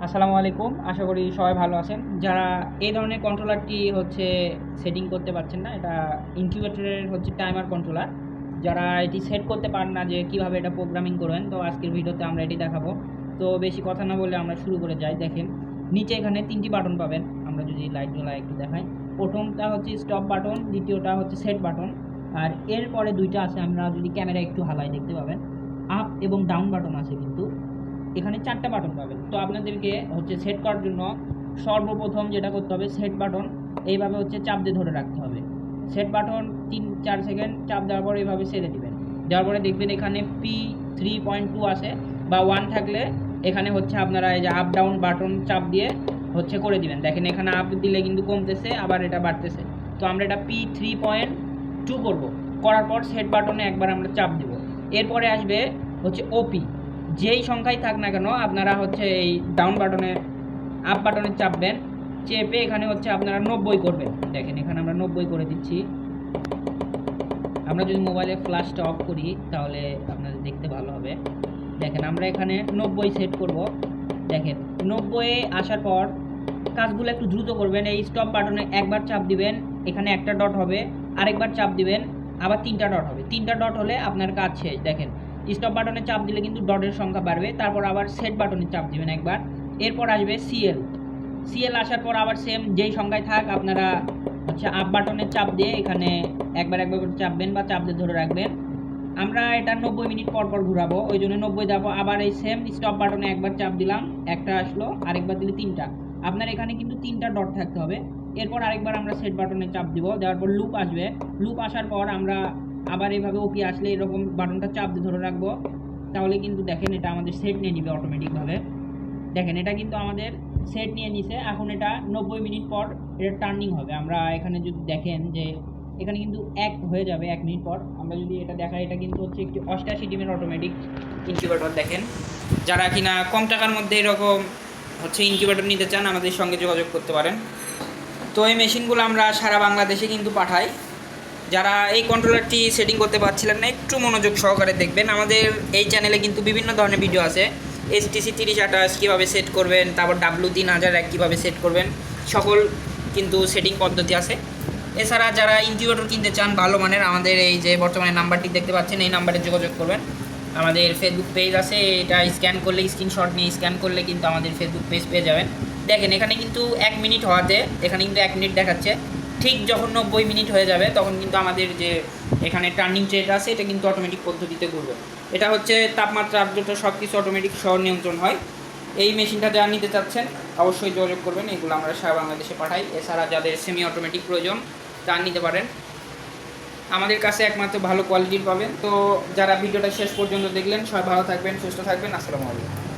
আসসালামু আলাইকুম। আশা করি সবাই ভালো আছেন। যারা এই ধরনের কন্ট্রোলারটি সেটিং করতে পারছেন না, এটা ইনকিউবেটরের টাইমার কন্ট্রোলার। যারা এটি সেট করতে পারেন না যে কীভাবে এটা প্রোগ্রামিং করবেন, তো আজকের ভিডিওতে আমরা এটি দেখাবো। তো বেশি কথা না বলে আমরা শুরু করে যাই। দেখেন নিচে এখানে 3টি বাটন পাবেন। আমরা যদি লাইট জ্বলায় একটু দেখাই, প্রথমটা স্টপ বাটন, দ্বিতীয়টা সেট বাটন, আর এরপরে 2টা আছে। আমরা যদি ক্যামেরা একটু হালাই দেখতে পাবেন আপ এবং ডাউন বাটন আছে, কিন্তু এখানে 4টা বাটন পাবেন। তো আপনাদেরকে সেট করার জন্য সর্বপ্রথম যেটা করতে হবে, সেট বাটন এইভাবে চাপ দিয়ে ধরে রাখতে হবে। সেট বাটন 3-4 সেকেন্ড চাপ দেওয়ার পর এইভাবে ছেড়ে দিবেন। দেওয়ার পরে দেখবেন এখানে P3.2 আসে বা 1 থাকলে এখানে আপনারা এই যে আপ ডাউন বাটন চাপ দিয়ে করে দিবেন। দেখেন এখানে আপ দিলে কিন্তু কমতেছে, আবার এটা বাড়তেছে। তো আমরা এটা P3.2 করব। করার পর সেট বাটনে একবার আমরা চাপ দিব। এরপরে আসবে ওপি। যেই সংখ্যাই থাক না কেন আপনারা এই ডাউন বাটনে আপ বাটনে চাপবেন, চেপে এখানে আপনারা 90 করবেন। দেখেন এখানে আমরা 90 করে দিচ্ছি। আমরা যদি মোবাইলে ফ্ল্যাশটা অফ করি তাহলে আপনাদের দেখতে ভালো হবে। দেখেন আমরা এখানে 90 সেট করব। দেখেন 90 আসার পর কাজগুলো একটু দ্রুত করবেন। এই স্টপ বাটনে একবার চাপ দিবেন, এখানে একটা ডট হবে, আরেকবার চাপ দিবেন, আবার 3টা ডট হবে। 3টা ডট হলে আপনার কাজ শেষ। দেখেন স্টপ বাটনে চাপ দিলে কিন্তু ডটের সংখ্যা বাড়বে। তারপর আবার সেট বাটনে চাপ দিবেন একবার। এরপর আসবে সিএল আসার পর আবার সেম যেই সংখ্যায় থাক আপনারা আপ বাটনে চাপ দিয়ে এখানে একবার করে চাপবেন বা চাপ দিয়ে ধরে রাখবেন। আমরা এটা 90 মিনিট পর পর ঘুরাবো, ওই জন্য 90 যাবো। আবার এই সেম স্টপ বাটনে একবার চাপ দিলাম, একটা আসলো, আরেকবার দিলে 3টা। আপনার এখানে কিন্তু 3টা ডট থাকতে হবে। এরপর আরেকবার আমরা সেট বাটনে চাপ দিব, দেওয়ার পর লুপ আসবে। লুপ আসার পর আমরা আবার এইভাবে ওপি আসলে এরকম বাটনটা চাপ দিয়ে ধরে রাখবো। তাহলে কিন্তু দেখেন এটা আমাদের সেট নিয়ে নিবে অটোমেটিকভাবে। দেখেন এটা কিন্তু আমাদের সেট নিয়ে নিছে। এখন এটা 90 মিনিট পর এটা টার্নিং হবে। আমরা এখানে যদি দেখেন যে এখানে কিন্তু 1 হয়ে যাবে 1 মিনিট পর। আমরা যদি এটা দেখাই, এটা কিন্তু একটি 88 ডিমের অটোমেটিক ইনকিউবেটর। দেখেন যারা কিনা কম টাকার মধ্যে এরকম ইনকিউবেটর নিতে চান আমাদের সঙ্গে যোগাযোগ করতে পারেন। তো এই মেশিনগুলো আমরা সারা বাংলাদেশে কিন্তু পাঠাই। যারা এই কন্ট্রোলারটি সেটিং করতে পারছিলেন না, একটু মনোযোগ সহকারে দেখবেন। আমাদের এই চ্যানেলে কিন্তু বিভিন্ন ধরনের ভিডিও আছে। STC 3028 কীভাবে সেট করবেন, তারপর W3001 কীভাবে সেট করবেন, সকল কিন্তু সেটিং পদ্ধতি আছে। এছাড়া যারা ইনকিউবেটর কিনতে চান ভালো মানের, আমাদের এই যে বর্তমানে নাম্বারটি দেখতে পাচ্ছেন এই নাম্বারে যোগাযোগ করবেন। আমাদের ফেসবুক পেজ আছে, এটা স্ক্যান করলে, স্ক্রিনশট নিয়ে স্ক্যান করলে কিন্তু আমাদের ফেসবুক পেজ পেয়ে যাবেন। দেখেন এখানে কিন্তু 1 মিনিট হওয়াতে এখানে কিন্তু 1 মিনিট দেখাচ্ছে। ঠিক যখন 90 মিনিট হয়ে যাবে তখন কিন্তু আমাদের যে এখানে টার্নিং ট্রেড আছে এটা কিন্তু অটোমেটিক পদ্ধতিতে ঘুরবে। এটা তাপমাত্রা, আর্দ্রতা সব কিছু অটোমেটিক সহ নিয়ন্ত্রণ হয়। এই মেশিনটা যারা নিতে চাচ্ছেন অবশ্যই যোগাযোগ করবেন। এগুলো আমরা সারা বাংলাদেশে পাঠাই। এছাড়া যাদের সেমি অটোমেটিক প্রয়োজন তারা নিতে পারেন। আমাদের কাছে একমাত্র ভালো কোয়ালিটির পাবেন। তো যারা ভিডিওটা শেষ পর্যন্ত দেখলেন সবাই ভালো থাকবেন, সুস্থ থাকবেন। আসসালামু আলাইকুম।